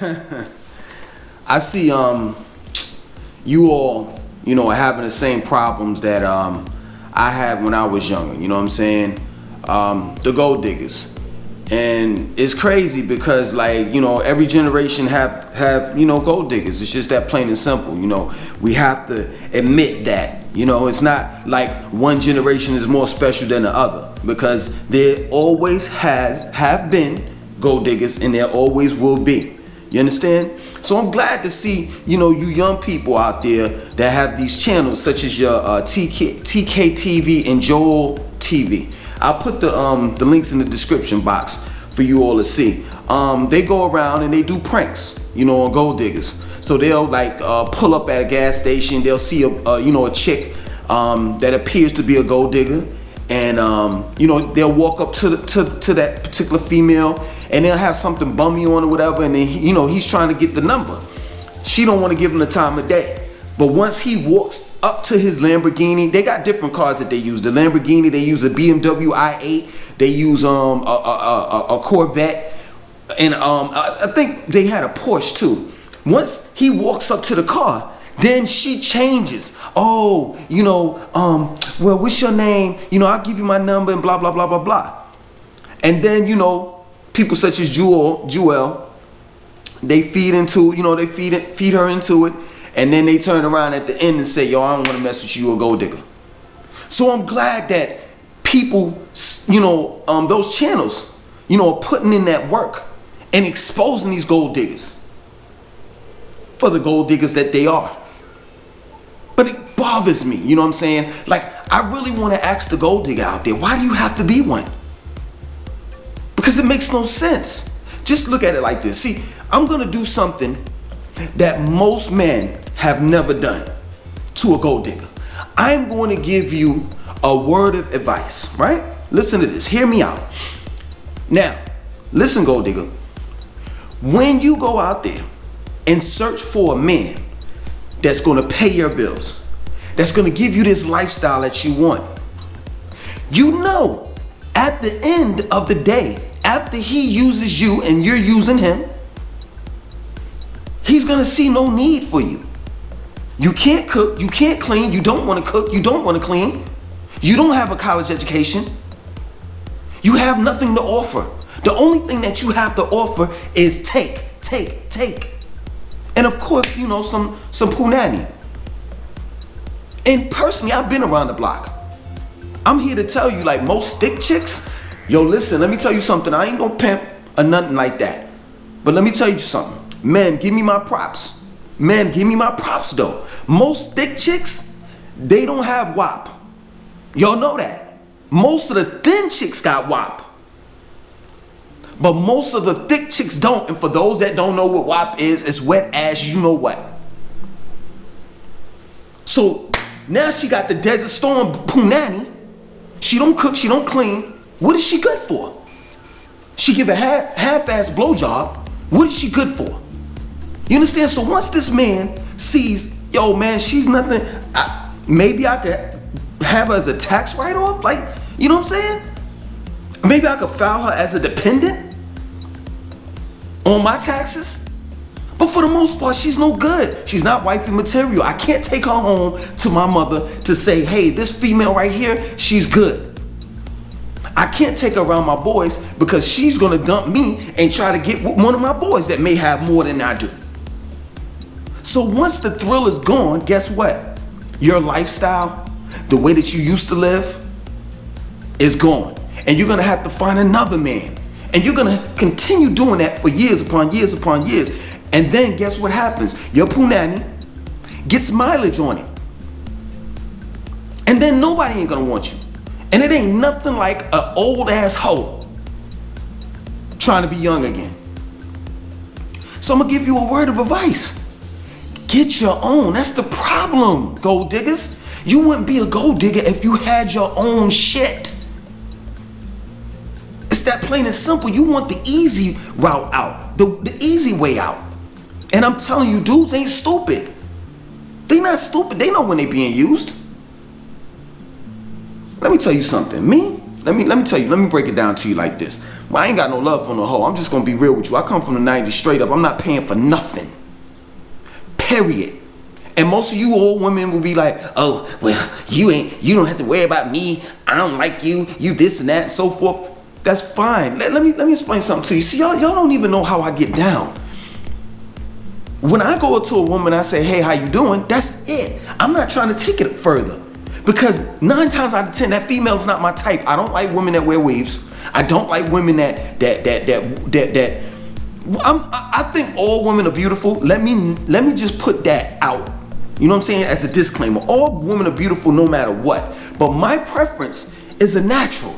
I see you all, are having the same problems that I had when I was younger. You know what I'm saying? The gold diggers. And it's crazy because every generation have gold diggers. It's just that plain and simple. We have to admit that. It's not like one generation is more special than the other, because there always have been gold diggers and there always will be. You understand? So I'm glad to see, you young people out there that have these channels such as your TK TV and Joel TV. I'll put the links in the description box for you all to see. They go around and they do pranks, on gold diggers. So they'll pull up at a gas station. They'll see a chick that appears to be a gold digger, and they'll walk up to that particular female, and they'll have something bummy on or whatever, and then he's trying to get the number. She don't want to give him the time of day. But once he walks up to his Lamborghini, they got different cars that they use. The Lamborghini, they use a BMW i8, they use a Corvette, and I think they had a Porsche too. Once he walks up to the car, then she changes. Oh, well, what's your name? I'll give you my number and blah, blah, blah, blah, blah. And then, people such as Jewel, they feed her into it. And then they turn around at the end and say, yo, I don't want to mess with you, a gold digger. So I'm glad that people, those channels, are putting in that work and exposing these gold diggers for the gold diggers that they are. But it bothers me, you know what I'm saying? I really want to ask the gold digger out there, why do you have to be one? Because it makes no sense. Just look at it like this. See, I'm going to do something that most men have never done to a gold digger. I'm going to give you a word of advice, right? Listen to this. Hear me out. Now, listen, gold digger. When you go out there and search for a man that's going to pay your bills, that's going to give you this lifestyle that you want, at the end of the day, after he uses you and you're using him, he's gonna see no need for you. You can't cook, you can't clean, you don't want to cook, you don't want to clean, you don't have a college education, you have nothing to offer. The only thing that you have to offer is take. And of course, some punani. And personally, I've been around the block. I'm here to tell you, most thick chicks, yo, listen, let me tell you something. I ain't no pimp or nothing like that. But let me tell you something. Men, give me my props. Men, give me my props though. Most thick chicks, they don't have WAP. Y'all know that. Most of the thin chicks got WAP. But most of the thick chicks don't. And for those that don't know what WAP is, it's wet ass you know what. So now she got the Desert Storm punani. She don't cook, she don't clean. What is she good for? She give a half-ass blowjob. What is she good for? You understand? So once this man sees, yo, man, she's nothing, maybe I could have her as a tax write-off, you know what I'm saying? Maybe I could file her as a dependent on my taxes. But for the most part, she's no good. She's not wifey material. I can't take her home to my mother to say, hey, this female right here, she's good. I can't take her around my boys because she's gonna dump me and try to get one of my boys that may have more than I do. So once the thrill is gone, guess what? Your lifestyle, the way that you used to live, is gone. And you're gonna have to find another man. And you're gonna continue doing that for years upon years upon years. And then guess what happens? Your punani gets mileage on it. And then nobody ain't gonna want you. And it ain't nothing like an old ass hoe trying to be young again. So I'm gonna give you a word of advice. Get your own. That's the problem, gold diggers. You wouldn't be a gold digger if you had your own shit. It's that plain and simple. You want the easy route out, the easy way out. And I'm telling you, dudes ain't stupid. They not stupid. They know when they being used. Let me tell you something. Let me tell you. Let me break it down to you like this. Well, I ain't got no love for no hoe. I'm just gonna be real with you. I come from the 90s straight up. I'm not paying for nothing. Period. And most of you old women will be like, oh, well, you don't have to worry about me. I don't like you. You this and that and so forth. That's fine. Let me explain something to you. See, y'all don't even know how I get down. When I go up to a woman, I say, hey, how you doing? That's it. I'm not trying to take it further. Because 9 times out of 10, that female's not my type. I don't like women that wear weaves. I don't like women that I think all women are beautiful. Let me just put that out. You know what I'm saying? As a disclaimer. All women are beautiful no matter what. But my preference is a natural.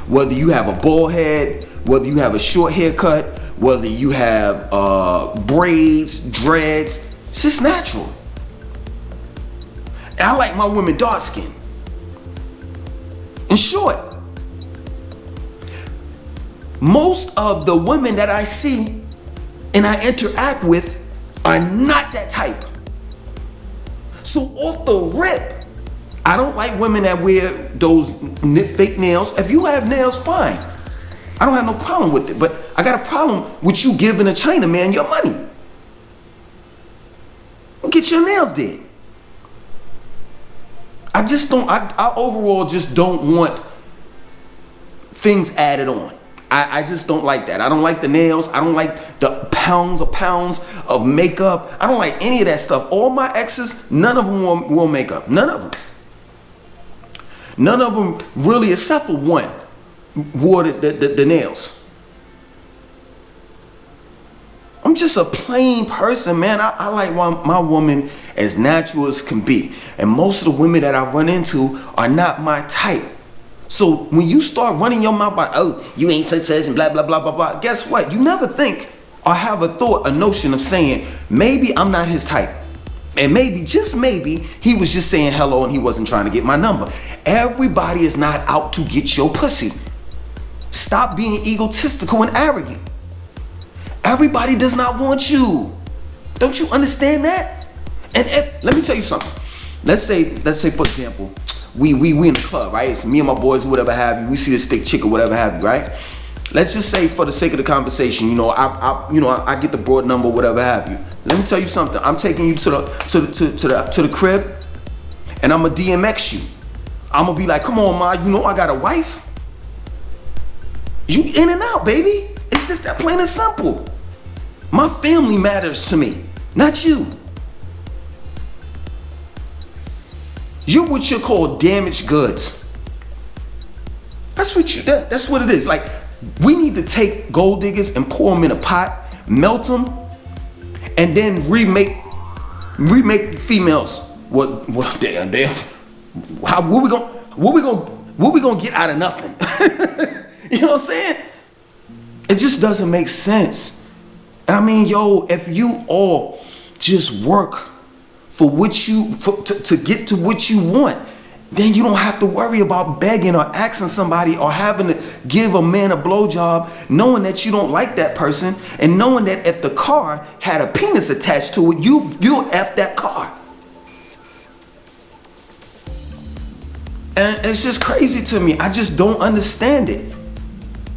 Whether you have a bald head, whether you have a short haircut, whether you have braids, dreads, it's just natural. And I like my women dark skinned and short. Most of the women that I see and I interact with are not that type. So off the rip, I don't like women that wear those fake nails. If you have nails, fine. I don't have no problem with it. But I got a problem with you giving a Chinaman your money. Get your nails did. I overall just don't want things added on. I just don't like that. I don't like the nails. I don't like the pounds of makeup. I don't like any of that stuff. All my exes, none of them wore makeup. None of them. None of them really, except for one, wore the nails. I'm just a plain person, man. I like my woman as natural as can be. And most of the women that I run into are not my type. So when you start running your mouth about, oh, you ain't such and blah, blah, blah, blah, blah, guess what? You never think or have a thought, a notion of saying, maybe I'm not his type. And maybe, just maybe, he was just saying hello and he wasn't trying to get my number. Everybody is not out to get your pussy. Stop being egotistical and arrogant. Everybody does not want you. Don't you understand that? And let me tell you something. Let's say for example, we in the club, right? It's me and my boys, whatever have you. We see this thick chick or whatever have you, right? Let's just say for the sake of the conversation, I get the broad number, whatever have you. Let me tell you something. I'm taking you to the crib, and I'm gonna DMX you. I'm gonna be like, come on, ma, you know I got a wife. You in and out, baby. It's just that plain and simple. My family matters to me, not you. You're what you call damaged goods. That's what it is. Like, we need to take gold diggers and pour them in a pot, melt them, and then remake the females. What damn. What we gonna get out of nothing? You know what I'm saying? It just doesn't make sense. And I mean, if you all just work for to get to what you want, then you don't have to worry about begging or asking somebody or having to give a man a blowjob, knowing that you don't like that person, and knowing that if the car had a penis attached to it, you'll F that car. And it's just crazy to me. I just don't understand it.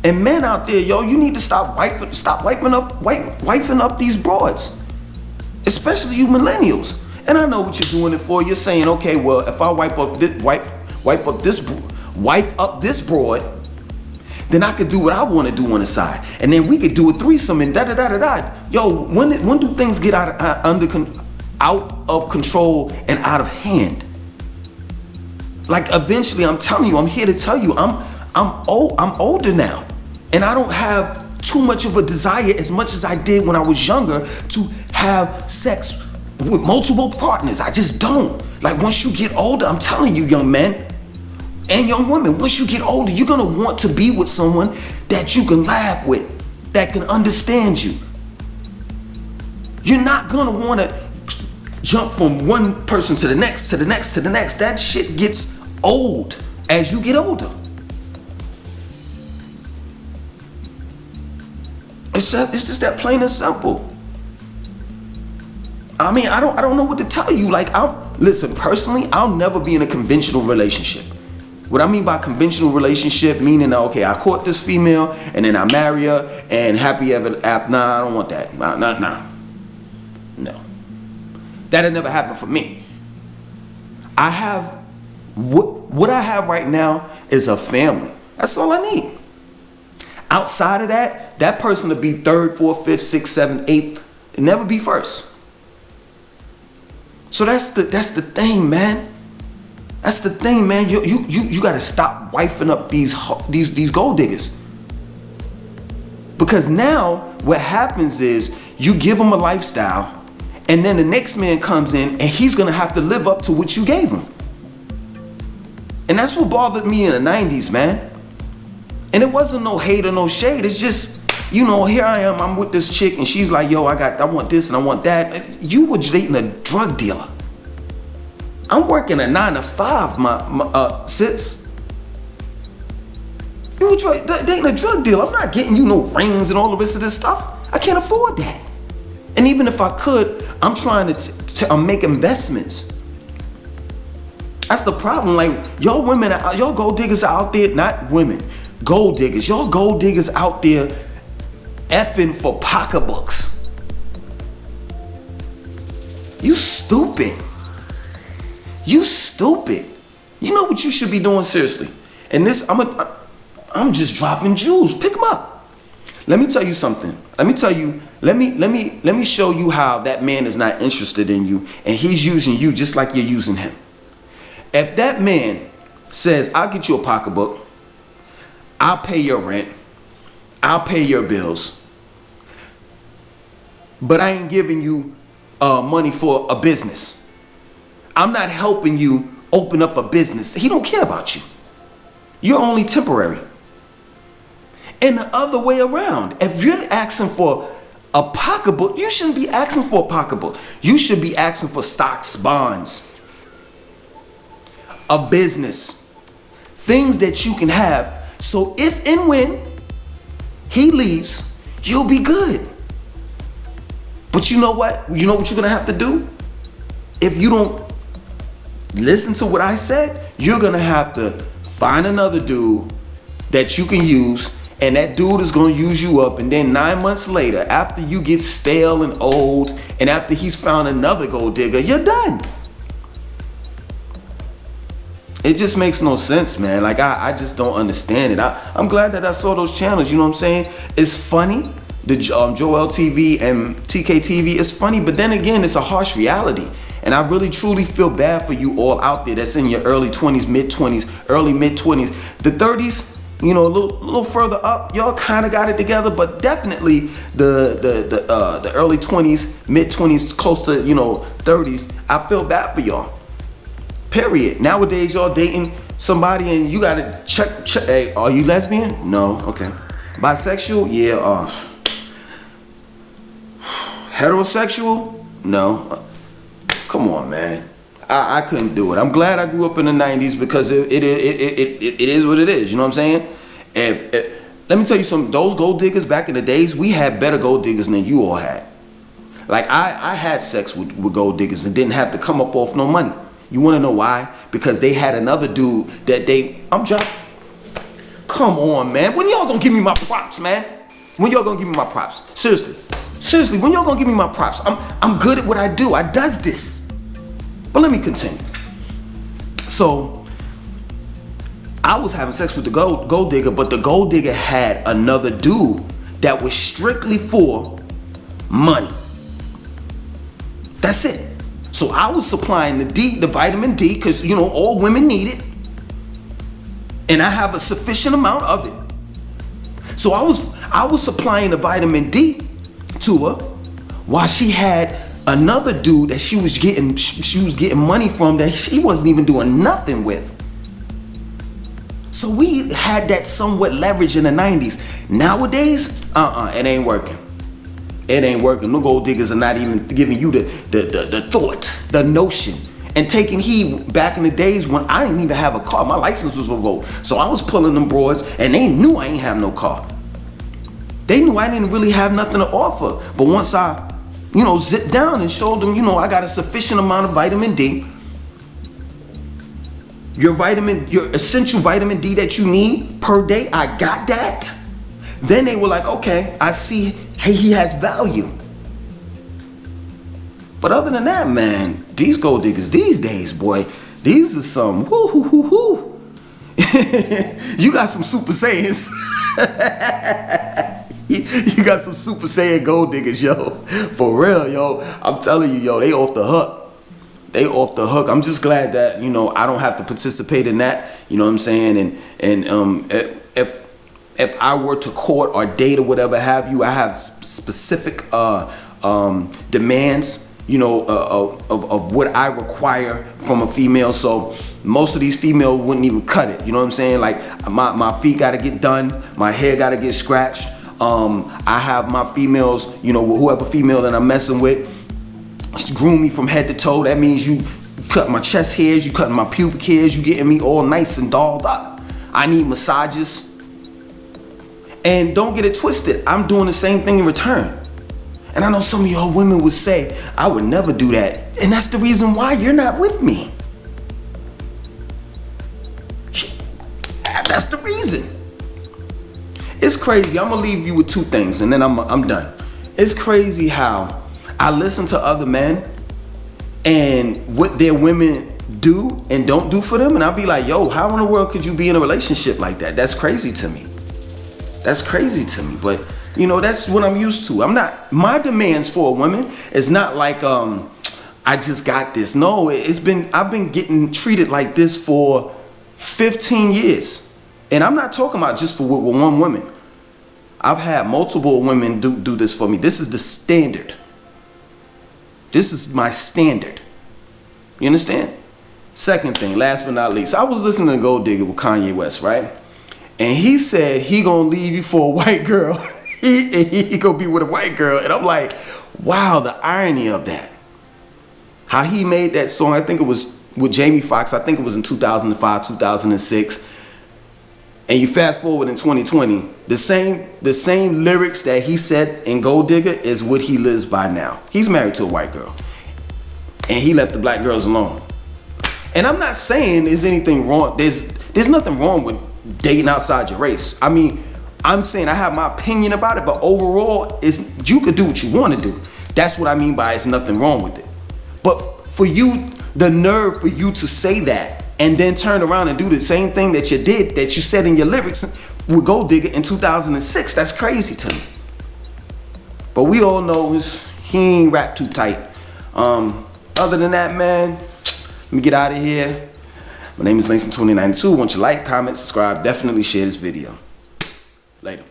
And men out there, you need to stop wiping up these broads, especially you millennials. And I know what you're doing it for. You're saying, okay, well, if I wipe up this broad, then I could do what I want to do on the side, and then we could do a threesome and da da da da da. Yo, when do things get out of control and out of hand? Like, eventually, I'm telling you, I'm here to tell you, I'm older now, and I don't have too much of a desire as much as I did when I was younger to have sex with multiple partners. I just don't. Like, once you get older, I'm telling you, young men and young women, once you get older, you're gonna want to be with someone that you can laugh with, that can understand you. You're not gonna wanna jump from one person to the next, to the next, to the next. That shit gets old as you get older. It's just that plain and simple. I mean, I don't know what to tell you. Like, listen, personally, I'll never be in a conventional relationship. What I mean by conventional relationship, meaning that, okay, I court this female and then I marry her and happy ever after. Nah, I don't want that. Nah. No. That'll never happen for me. I have, what I have right now is a family. That's all I need. Outside of that, that person to be third, fourth, fifth, sixth, seventh, eighth, never be first. So that's the thing, man. That's the thing, man. You gotta stop wifing up these gold diggers. Because now what happens is you give them a lifestyle, and then the next man comes in and he's gonna have to live up to what you gave him. And that's what bothered me in the 90s, man. And it wasn't no hate or no shade. It's just, you know, here I am, I'm with this chick and she's like, yo, I want this and I want that. You were dating a drug dealer. I'm working a 9 to 5, my sis. You were dating a drug dealer. I'm not getting you no rings and all the rest of this stuff. I can't afford that. And even if I could, I'm trying to make investments. That's the problem. Like, y'all women, y'all gold diggers out there, not women, gold diggers. Y'all gold diggers out there effing for pocketbooks. You stupid. You stupid. You know what you should be doing, seriously. And this, I'm just dropping jewels. Pick them up. Let me tell you something. Let me show you how that man is not interested in you and he's using you just like you're using him. If that man says, I'll get you a pocketbook, I'll pay your rent, I'll pay your bills, but I ain't giving you money for a business. I'm not helping you open up a business. He don't care about you. You're only temporary. And the other way around, if you're asking for a pocketbook, you shouldn't be asking for a pocketbook. You should be asking for stocks, bonds, a business, things that you can have. So if and when he leaves, you'll be good. But you know what? You know what you're gonna have to do? If you don't listen to what I said, you're gonna have to find another dude that you can use, and that dude is gonna use you up, and then 9 months later, after you get stale and old, and after he's found another gold digger, you're done. It just makes no sense, man. Like, I just don't understand it. I'm glad that I saw those channels, you know what I'm saying? It's funny, the Joel TV and TK TV is funny, but then again, it's a harsh reality. And I really truly feel bad for you all out there that's in your early 20s, mid-20s, early mid-20s. The 30s, you know, a little further up, y'all kind of got it together, but definitely the early 20s, mid-20s, close to, you know, 30s, I feel bad for y'all. Period. Nowadays, y'all dating somebody and you gotta check. Hey, are you lesbian? No. Okay. Bisexual? Yeah. Heterosexual? No. Come on, man. I couldn't do it. I'm glad I grew up in the 90s because it is what it is. You know what I'm saying? Let me tell you something. Those gold diggers back in the days, we had better gold diggers than you all had. Like, I had sex with gold diggers and didn't have to come up off no money. You want to know why? Because they had another dude that come on, man. When y'all gonna give me my props, man? When y'all gonna give me my props? Seriously, when y'all gonna give me my props? I'm good at what I do. I does this. But let me continue. So, I was having sex with the gold digger, but the gold digger had another dude that was strictly for money. That's it. So I was supplying the vitamin D, because, you know, all women need it. And I have a sufficient amount of it. So I was supplying the vitamin D to her while she had another dude that she was getting money from that she wasn't even doing nothing with. So we had that somewhat leverage in the 90s. Nowadays, it ain't working. It ain't working. No gold diggers are not even giving you the thought, the notion, and taking heed. Back in the days when I didn't even have a car, my license was revoked. So I was pulling them broads, and they knew I ain't have no car. They knew I didn't really have nothing to offer. But once I, you know, zipped down and showed them, you know, I got a sufficient amount of vitamin D, your essential vitamin D that you need per day, I got that. Then they were like, okay, I see, hey, he has value. But other than that, man, these gold diggers these days, boy, these are some whoo hoo hoo hoo. You got some Super Saiyans. You got some Super Saiyan gold diggers, yo. For real, yo. I'm telling you, yo, they off the hook. They off the hook. I'm just glad that, you know, I don't have to participate in that. You know what I'm saying? And if I were to court or date or whatever have you, I have specific demands, you know, of what I require from a female. So most of these females wouldn't even cut it. You know what I'm saying? Like my feet got to get done. My hair got to get scratched. I have my females, you know, whoever female that I'm messing with, groom me from head to toe. That means you cut my chest hairs, you cutting my pubic hairs, you getting me all nice and dolled up. I need massages. And don't get it twisted, I'm doing the same thing in return. And I know some of y'all women would say, I would never do that. And that's the reason why you're not with me. That's the reason. It's crazy. I'm gonna leave you with two things and then I'm done. It's crazy how I listen to other men and what their women do and don't do for them, and I'll be like, yo, how in the world could you be in a relationship like that? That's crazy to me. That's crazy to me. But you know, that's what I'm used to. My demands for a woman is not like I just got this. No, I've been getting treated like this for 15 years. And I'm not talking about just for one woman. I've had multiple women do this for me. This is the standard. This is my standard. You understand? Second thing, last but not least, I was listening to Gold Digger with Kanye West, right? And he said he gonna leave you for a white girl. he gonna be with a white girl. And I'm like, wow, the irony of that. How he made that song, I think it was with Jamie Foxx, I think it was in 2005, 2006. And you fast forward in 2020, the same lyrics that he said in Gold Digger is what he lives by now. He's married to a white girl. And he left the black girls alone. And I'm not saying there's anything wrong. There's nothing wrong with dating outside your race. I mean, I'm saying I have my opinion about it, but overall, you could do what you want to do. That's what I mean by it's nothing wrong with it. But for you, the nerve for you to say that and then turn around and do the same thing that you said in your lyrics with Gold Digger in 2006, that's crazy to me. But we all know he ain't rap too tight. Other than that, man, let me get out of here. My name is Langston2092. Want you to like, comment, subscribe, definitely share this video. Later.